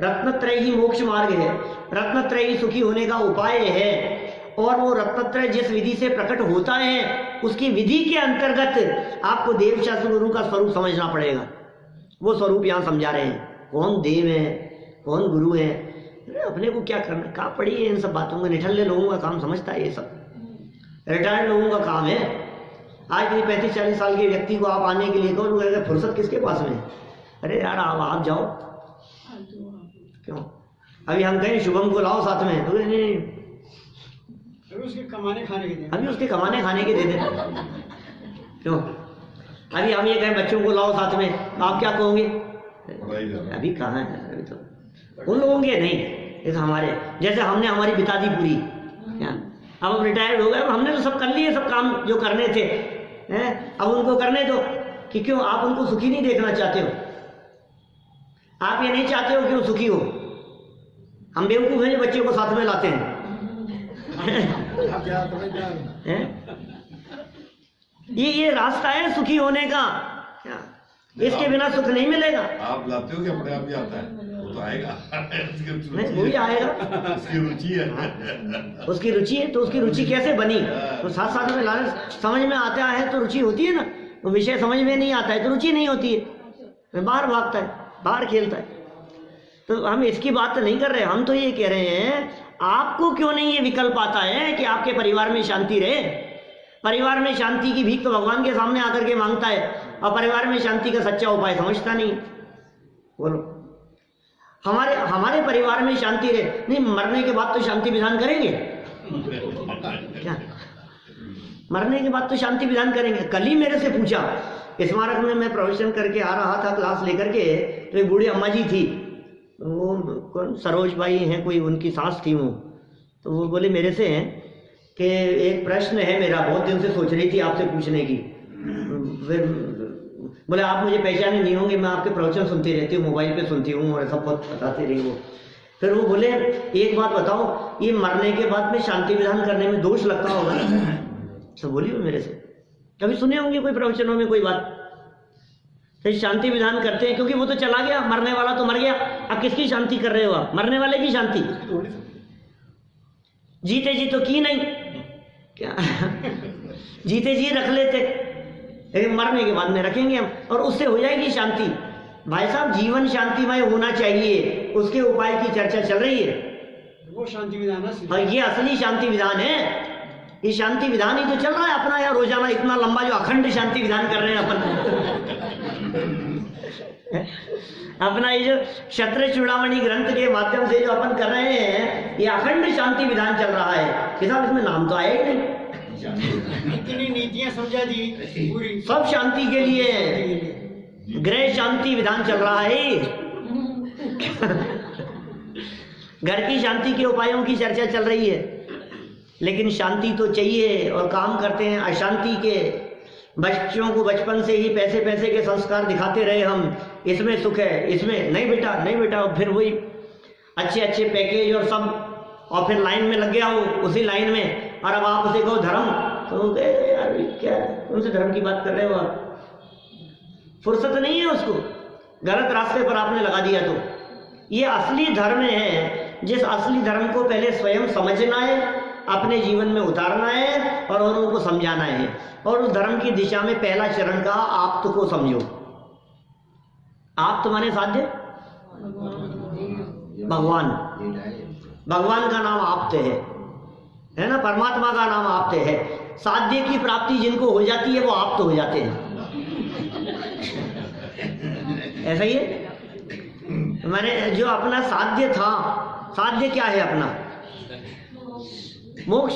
रत्नत्रय ही मोक्ष मार्ग है, रत्नत्रय ही सुखी होने का उपाय है। और वो रत्नत्रय जिस विधि से प्रकट होता है, उसकी विधि के अंतर्गत आपको देव शास्त्र गुरु का स्वरूप समझना पड़ेगा। वो स्वरूप यहाँ समझा रहे हैं, कौन देव है, कौन गुरु है। अपने को क्या करना, कहाँ पड़ी है इन सब बातों में, निठल्ले लोगों का काम समझता है ये सब, रिटायर्ड लोगों का काम है। आज भी 35-40 साल के व्यक्ति को आप आने के लिए कहो, फुर्सत किसके पास में है। अरे यार आप जाओ, क्यों अभी हम कहें शुभम को लाओ साथ में, तो नहीं, अभी उसके कमाने खाने के दे, अभी उसके कमाने खाने के दे देते, क्यों। अभी हम ये कहें बच्चों को लाओ साथ में, आप क्या कहोगे, अभी कहाँ है, अभी तो उन लोगों के नहीं, जैसे हमारे, जैसे हमने हमारी बिता दी पूरी, अब रिटायर्ड हो गए, अब हमने तो सब कर लिए, सब काम जो करने थे हैं, अब उनको करने दो। कि क्यों आप उनको सुखी नहीं देखना चाहते हो, आप ये नहीं चाहते हो कि वो सुखी हो। हम बेवकूफ हैं जो बच्चे को साथ में लाते हैं। ये रास्ता है सुखी होने का, इसके बिना सुख नहीं मिलेगा। आप लाते हो कि अपने आप ही आता है, वो तो आएगा, वो भी आएगा, उसकी रुचि है, उसकी रुचि है। तो उसकी रुचि कैसे बनी, तो साथ साथ में लाने समझ में आता है तो रुचि होती है ना। तो विषय समझ में नहीं आता है तो रुचि नहीं होती है, बाहर भागता है, बाहर खेलता है। तो हम इसकी बात नहीं कर रहे, हम तो ये कह रहे हैं आपको क्यों नहीं ये विकल्प आता है कि आपके परिवार में शांति रहे। परिवार में शांति की भीख तो भगवान के सामने आकर के मांगता है, और परिवार में शांति का सच्चा उपाय समझता नहीं। बोलो हमारे परिवार में शांति रहे, नहीं मरने के बाद तो शांति विधान करेंगे क्या, मरने के बाद तो शांति विधान करेंगे। कल ही मेरे से पूछा, स्मारक में मैं प्रवचन करके आ रहा था क्लास लेकर के, तो एक बूढ़ी अम्मा जी थी, वो कौन सरोज बाई हैं कोई, उनकी सास थी वो, तो वो बोले मेरे से हैं कि एक प्रश्न है मेरा, बहुत दिन से सोच रही थी आपसे पूछने की। फिर बोले आप मुझे पहचाने नहीं होंगे, मैं आपके प्रवचन सुनती रहती हूँ, मोबाइल पे सुनती हूँ और सब बहुत बताते रही वो। फिर वो बोले एक बात बताओ, ये मरने के बाद में शांति विधान करने में दोष लगता होगा? तो बोलिए मेरे से, कभी सुने होंगे कोई प्रवचनों में कोई बात? तो शांति विधान करते हैं क्योंकि वो तो चला गया, मरने वाला तो मर गया। अब किसकी शांति कर रहे हो आप? मरने वाले की शांति। जीते जी तो की नहीं क्या? जीते जी रख लेते, लेकिन मरने के बाद में रखेंगे हम, और उससे हो जाएगी शांति। भाई साहब, जीवन शांतिमय होना चाहिए, उसके उपाय की चर्चा चल रही है। वो शांति विधान है, और ये असली शांति विधान है। ये शांति विधान ही तो चल रहा है अपना यार, रोजाना इतना लंबा जो अखंड शांति विधान कर रहे हैं अपन। अपना ये जो क्षत्र चूड़ामणि ग्रंथ के माध्यम से जो अपन कर रहे हैं, ये अखंड शांति विधान चल रहा है कि साहब इसमें नाम तो आया ही नहीं। इतनी नीतियां समझा दी पूरी, सब शांति के लिए है। गृह शांति विधान चल रहा है। घर की शांति के उपायों की चर्चा चल रही है, लेकिन शांति तो चाहिए और काम करते हैं अशांति के। बच्चों को बचपन से ही पैसे पैसे के संस्कार दिखाते रहे हम, इसमें सुख है, इसमें नहीं बेटा, नहीं बेटा, फिर वही अच्छे अच्छे पैकेज और सब, और फिर लाइन में लग गया वो उसी लाइन में। और अब आप उसे कहो धर्म, तो यार क्या उनसे धर्म की बात कर रहे हो आप? फुर्सत नहीं है उसको, गलत रास्ते पर आपने लगा दिया। तो ये असली धर्म है, जिस असली धर्म को पहले स्वयं समझना है, अपने जीवन में उतारना है और उनको समझाना है। और उस धर्म की दिशा में पहला चरण का आप्त को समझो। आप्त माने साध्य, भगवान। भगवान का नाम आप्त है ना, परमात्मा का नाम आप्त है। साध्य की प्राप्ति जिनको हो जाती है वो आप्त हो जाते हैं। ऐसा ही है, मैंने जो अपना साध्य था, साध्य क्या है अपना? मोक्ष।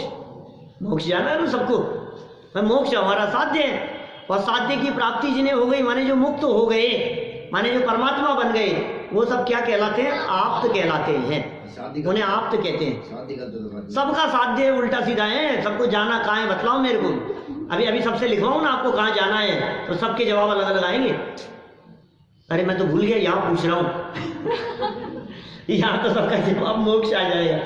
मोक्ष जाना है ना सबको, मोक्ष हमारा साध्य है। और साध्य की प्राप्ति जिन्हें हो गई, माने जो मुक्त हो गए, माने जो परमात्मा बन गए, वो सब क्या कहलाते हैं? आप्त कहलाते हैं। उन्हें आप्त कहते हैं। सबका साध्य उल्टा सीधा है, सबको जाना कहाँ है बतलाओ मेरे को। अभी अभी सबसे लिखवाऊं ना आपको कहाँ जाना है, तो सबके जवाब अलग अलग आएंगे। अरे मैं तो भूल गया, यहाँ पूछ रहा हूँ। यहाँ तो सबका जवाब मोक्ष आ जाएगा।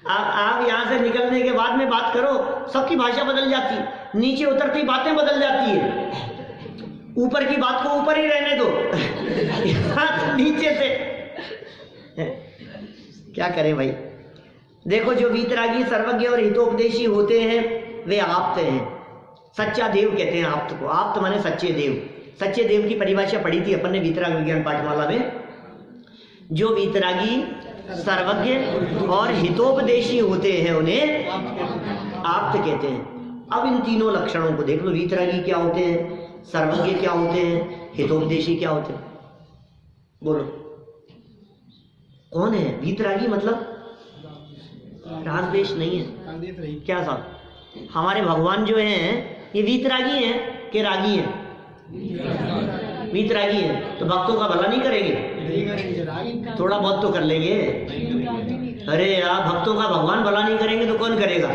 आप यहाँ से निकलने के बाद में बात करो, सबकी भाषा बदल जाती, नीचे उतरती बातें बदल जाती है। ऊपर की बात को ऊपर ही रहने दो, यहाँ नीचे से क्या करें भाई। देखो, जो वीतरागी, सर्वज्ञ और हितोपदेशी होते हैं वे आप्त हैं। सच्चा देव कहते हैं आप्त को। आप्त माने सच्चे देव। सच्चे देव की परिभाषा पढ़ी थी अपन ने वीतराग विज्ञान पाठमाला में। जो वीतरागी, सर्वज्ञ और हितोपदेशी होते हैं उन्हें आप्त कहते हैं। अब इन तीनों लक्षणों को देख लो, वीतरागी क्या होते हैं, सर्वज्ञ क्या होते हैं, हितोपदेशी क्या होते हैं? बोलो कौन है वीतरागी? मतलब राग द्वेष नहीं है क्या साहब? हमारे भगवान जो हैं ये वीतरागी हैं कि रागी हैं? वीतरागी हैं। तो भक्तों का भला नहीं करेंगे? थोड़ा बहुत तो कर लेंगे। अरे यार, भक्तों का भगवान भला नहीं करेंगे तो कौन करेगा?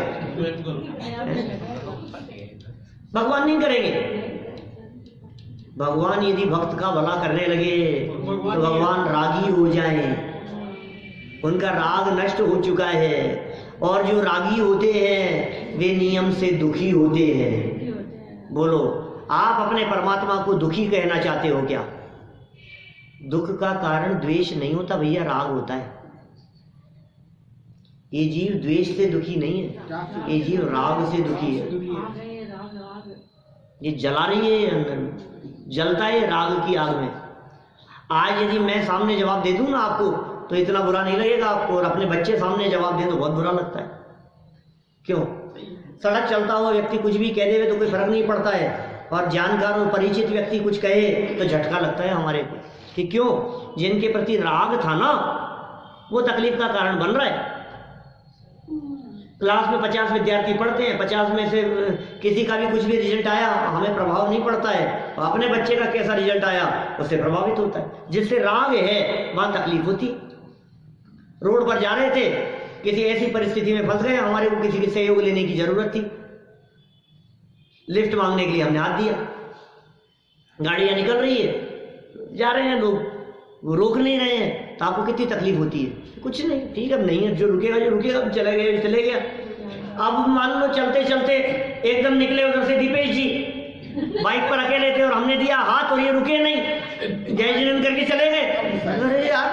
भगवान नहीं करेंगे। भगवान यदि भक्त का भला करने लगे तो भगवान रागी हो जाए। उनका राग नष्ट हो चुका है, और जो रागी होते हैं वे नियम से दुखी होते हैं। बोलो, आप अपने परमात्मा को दुखी कहना चाहते हो क्या? दुख का कारण द्वेष नहीं होता भैया, राग होता है। ये जीव द्वेष से दुखी नहीं है, ये जीव राग से दुखी है। ये जला रही है अंदर, जलता है राग की आग में। आज यदि मैं सामने जवाब दे दूं ना आपको तो इतना बुरा नहीं लगेगा आपको, और अपने बच्चे सामने जवाब दे तो बहुत बुरा लगता है। क्यों? सड़क चलता हुआ व्यक्ति कुछ भी कह दे तो कोई फर्क नहीं पड़ता है, और जानकार और परिचित व्यक्ति कुछ कहे तो झटका लगता है हमारे को कि क्यों? जिनके प्रति राग था ना वो तकलीफ का कारण बन रहा है। क्लास में 50 विद्यार्थी पढ़ते हैं, 50 में से किसी का भी कुछ भी रिजल्ट आया हमें प्रभाव नहीं पड़ता है, तो अपने बच्चे का कैसा रिजल्ट आया उससे प्रभावित होता है। जिससे राग है वहां तकलीफ होती। रोड पर जा रहे थे किसी ऐसी परिस्थिति में फंस गए, हमारे को किसी के सहयोग लेने की जरूरत थी, लिफ्ट मांगने के लिए हमने हाथ दिया, गाड़ियां निकल रही है, जा रहे हैं लोग, वो रोक नहीं रहे हैं, तो आपको कितनी तकलीफ होती है? कुछ नहीं, ठीक है, अब नहीं है, जो रुकेगा चले गए, चले गया। अब मान लो चलते चलते एकदम निकले उधर से दीपेश जी, बाइक पर अकेले थे और हमने दिया हाथ और ये रुके नहीं, जय जिनेंद्र करके चले गए। अरे यार,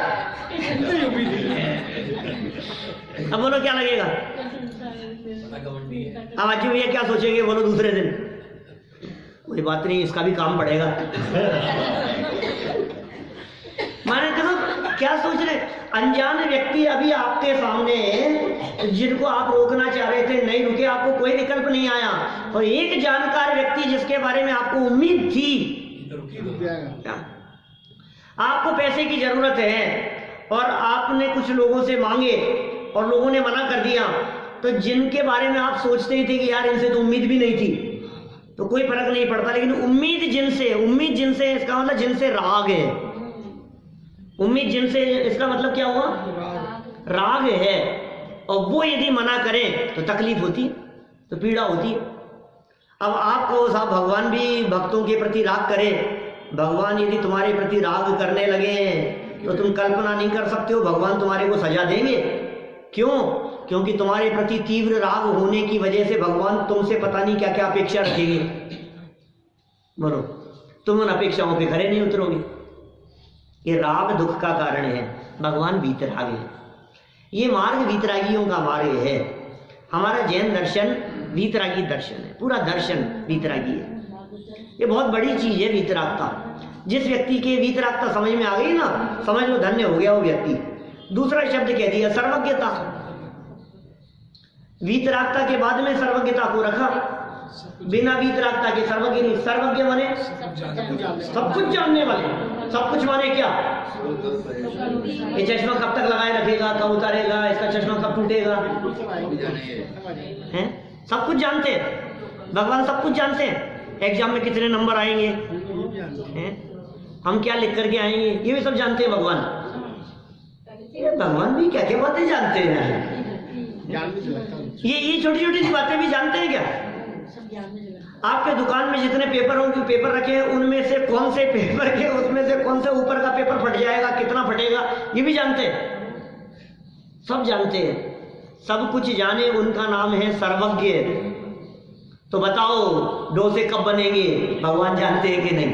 अब बोलो क्या लगेगा? अब अज्जू भैया क्या सोचेंगे? बोलो दूसरे दिन कोई बात नहीं, इसका भी काम पड़ेगा। माने देखो क्या सोच रहे, अनजान व्यक्ति अभी आपके सामने, जिनको आप रोकना चाह रहे थे, नहीं रुके, आपको कोई विकल्प नहीं आया, और एक जानकार व्यक्ति जिसके बारे में आपको उम्मीद थी, आपको पैसे की जरूरत है और आपने कुछ लोगों से मांगे और लोगों ने मना कर दिया, तो जिनके बारे में आप सोचते ही थे कि यार इनसे तो उम्मीद भी नहीं थी, तो कोई फर्क नहीं पड़ता, लेकिन उम्मीद जिनसे इसका मतलब जिनसे राग है, उम्मीद जिनसे, इसका मतलब क्या हुआ? राग है, और वो यदि मना करें तो तकलीफ होती है, तो पीड़ा होती है। अब आप कहो साहब भगवान भी भक्तों के प्रति राग करे, भगवान यदि तुम्हारे प्रति राग करने लगे तो तुम कल्पना नहीं कर सकते हो भगवान तुम्हारे को सजा देंगे। क्यों? क्योंकि तुम्हारे प्रति तीव्र राग होने की वजह से भगवान तुमसे पता नहीं क्या क्या अपेक्षा रखेंगे। बोलो, तुम उन अपेक्षाओं पे खरे नहीं उतरोगे। ये राग दुख का कारण है, भगवान वीतरागी है, ये मार्ग वीतरागियों का मार्ग है। हमारा जैन दर्शन वीतरागी दर्शन है, पूरा दर्शन वीतरागी है। ये बहुत बड़ी चीज है वीतरागता। जिस व्यक्ति के वीतरागता समझ में आ गई ना, समझ लो धन्य हो गया वो व्यक्ति। दूसरा शब्द कह दिया सर्वज्ञता। वीतरागता के बाद में सर्वज्ञता को रखा, बिना वीतरागता के सर्वज्ञ नहीं। सर्वज्ञ माने सब कुछ जानने वाले, सब कुछ माने क्या? ये चश्मा कब तक लगाए रखेगा, कब उतारेगा, इसका चश्मा कब टूटेगा, हैं? सब कुछ जानते हैं भगवान, सब कुछ जानते हैं। एग्जाम में कितने नंबर आएंगे, हैं? हम क्या लिख करके आएंगे, ये भी सब जानते हैं भगवान। ये भगवान भी क्या क्या बातें जानते हैं, ये छोटी छोटी सी बातें भी जानते हैं क्या? आपके दुकान में जितने पेपर होंगे, पेपर रखे हैं, उनमें से कौन से पेपर के, उसमें से कौन से ऊपर का पेपर फट जाएगा, कितना फटेगा, ये भी जानते हैं, सब जानते हैं। सब कुछ जाने उनका नाम है सर्वज्ञ। तो बताओ डोसे कब बनेंगे, भगवान जानते हैं कि नहीं?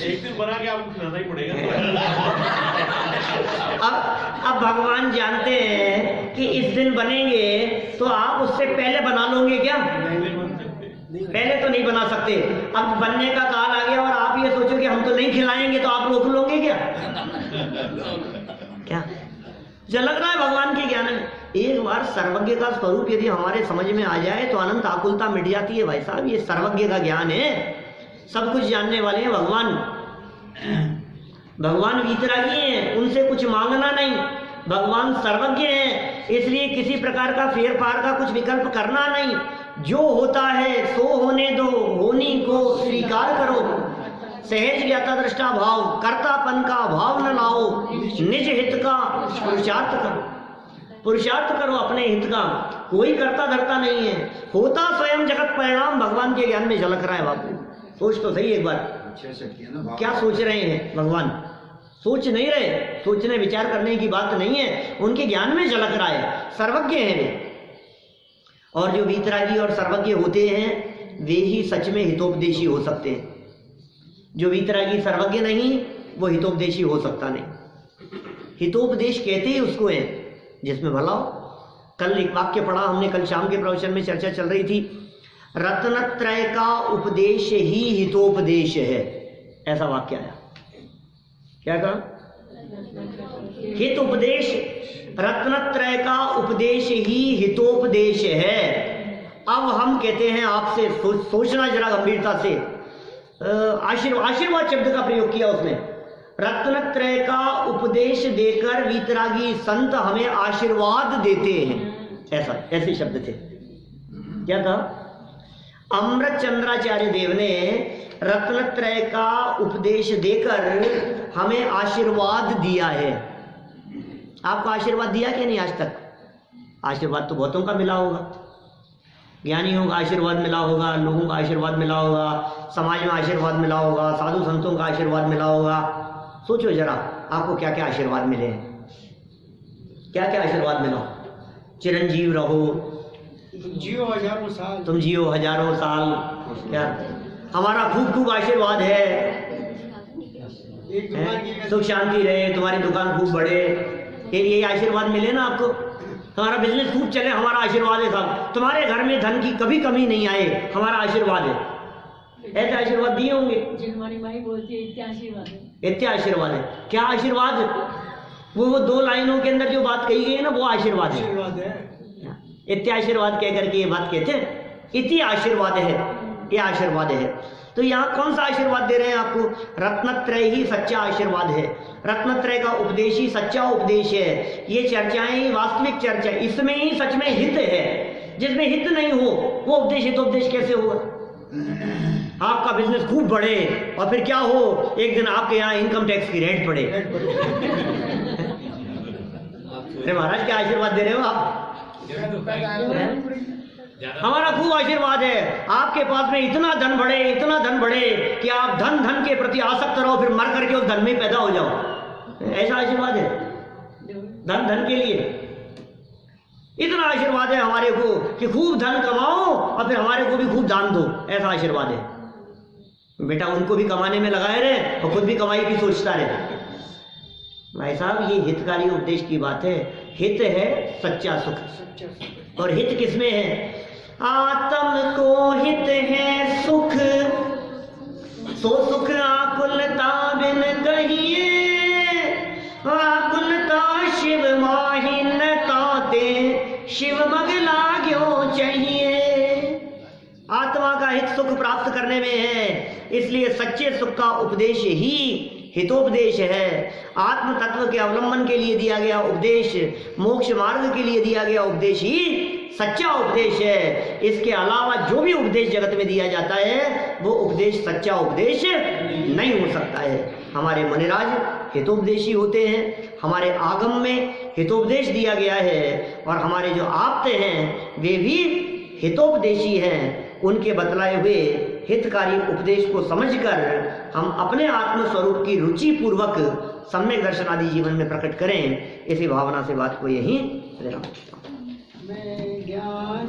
एक दिन बना के आपको खिलाना ही पड़ेगा। अब भगवान जानते हैं कि इस दिन बनेंगे, तो आप उससे पहले बना लोगे क्या? पहले तो नहीं बना सकते। अब बनने का काल आ गया और आप ये सोचो कि हम तो नहीं खिलाएंगे, तो आप रोक लोगे क्या? क्या लग रहा है भगवान के ज्ञान में? एक बार सर्वज्ञ का स्वरूप यदि हमारे समझ में आ जाए तो अनंत आकुलता मिट जाती है। भाई साहब, ये सर्वज्ञ का ज्ञान है, सब कुछ जानने वाले हैं भगवान। भगवान वीतरागी हैं, उनसे कुछ मांगना नहीं। भगवान सर्वज्ञ हैं, इसलिए किसी प्रकार का फेर फार का कुछ विकल्प करना नहीं। जो होता है सो होने दो, होनी को स्वीकार करो। सहज ज्ञाता दृष्टा भाव, कर्तापन का भाव न लाओ, निज हित का पुरुषार्थ करो। पुरुषार्थ करो अपने हित का, कोई करता धरता नहीं है। होता स्वयं जगत परिणाम भगवान के ज्ञान में झलक रहा है। बापू सोच तो सही एक बार, क्या सोच रहे हैं भगवान? सोच नहीं रहे, सोचने विचार करने की बात नहीं है, उनके ज्ञान में झलक रहा है। सर्वज्ञ हैं वे, और जो वीतरागी और सर्वज्ञ होते हैं वे ही सच में हितोपदेशी हो सकते हैं। जो वीतरागी सर्वज्ञ नहीं, वो हितोपदेशी हो सकता नहीं। हितोपदेश कहते ही उसको है जिसमें भला हो। कल एक वाक्य पढ़ा हमने, कल शाम के प्रवचन में चर्चा चल रही थी, रत्नत्रय का उपदेश ही हितोपदेश है, ऐसा वाक्य आया। क्या कहा? हित उपदेश, रत्नत्रय का उपदेश ही हितोपदेश है। अब हम कहते हैं आपसे, सोचना जरा गंभीरता से, आशीर्वाद शब्द का प्रयोग किया उसने। रत्नत्रय का उपदेश देकर वीतरागी संत हमें आशीर्वाद देते हैं, ऐसे शब्द थे। क्या कहा? अमृत चंद्राचार्य देव ने रत्नत्रय का उपदेश देकर हमें आशीर्वाद दिया है। आपको आशीर्वाद दिया कि नहीं आज तक? आशीर्वाद तो बहुतों का मिला होगा, ज्ञानियों का आशीर्वाद मिला होगा, लोगों का आशीर्वाद मिला होगा, समाज में आशीर्वाद मिला होगा, साधु संतों का आशीर्वाद मिला होगा। सोचो जरा आपको क्या क्या आशीर्वाद मिले हैं, क्या क्या आशीर्वाद मिला? चिरंजीव रहो, जियो हजारों साल, तुम जियो हजारों साल। क्या हमारा खूब खूब आशीर्वाद है, एक दुकान की सुख शांति रहे, तुम्हारी दुकान खूब बढ़े, ये आशीर्वाद मिले ना आपको। तुम्हारा बिजनेस खूब चले, हमारा आशीर्वाद है साहब। तुम्हारे घर में धन की कभी कमी नहीं आए, हमारा आशीर्वाद है। ऐसे आशीर्वाद दिए होंगे। हमारी माई बोलती है इतना आशीर्वाद है, इतना आशीर्वाद है। क्या आशीर्वाद? वो 2 लाइनों के अंदर जो बात कही गई है ना, वो आशीर्वाद है। आशीर्वाद है। इत्य आशीर्वाद कह करके ये बात कहते हैं, इति आशीर्वाद है, ये आशीर्वाद है। तो यहाँ कौन सा आशीर्वाद दे रहे हैं आपको? रत्नत्रय ही सच्चा आशीर्वाद है। रत्नत्रय का उपदेश ही सच्चा उपदेश है। ये चर्चाएं ही वास्तविक चर्चा, इसमें ही सच में हित है। जिसमें हित नहीं हो वो उपदेश हितोपदेश कैसे होगा? आपका बिजनेस खूब बढ़े और फिर क्या हो, एक दिन आपके यहाँ इनकम टैक्स की रेट पड़े। अरे महाराज क्या आशीर्वाद दे रहे हो आप? हमारा खूब आशीर्वाद है, आपके पास में इतना धन बढ़े, इतना धन बढ़े कि आप धन के प्रति आसक्त रहो, फिर मर करके उस धन में पैदा हो जाओ। ऐसा आशीर्वाद है धन के लिए। इतना आशीर्वाद है हमारे को कि खूब धन कमाओ और फिर हमारे को भी खूब दान दो, ऐसा आशीर्वाद है। बेटा उनको भी कमाने में लगाए रहे और खुद भी कमाई की सोचता रहे। भाई साहब ये हितकारी उपदेश की बात है। हित है सच्चा सुख, और हित किसमें है? आत्म को हित है सुख, सो सुख आकुलता बिन कहिए, आकुलता शिव माहि न ताते, शिव मग लाग्यो चाहिए। आत्मा का हित सुख प्राप्त करने में है, इसलिए सच्चे सुख का उपदेश ही हितोपदेश है। आत्म तत्व के अवलंबन के लिए दिया गया उपदेश, मोक्ष मार्ग के लिए दिया गया उपदेश ही सच्चा उपदेश है। इसके अलावा जो भी उपदेश जगत में दिया जाता है वो उपदेश सच्चा उपदेश नहीं हो सकता है। हमारे मुनिराज हितोपदेशी होते हैं, हमारे आगम में हितोपदेश दिया गया है, और हमारे जो आप्ते हैं वे भी हितोपदेशी हैं। उनके बतलाए हुए हितकारी उपदेश को समझकर हम अपने आत्म स्वरूप की रुचि पूर्वक सम्यक दर्शन आदि जीवन में प्रकट करें। इसी भावना से बात को यहीं विराम देता हूं। मैं ज्ञान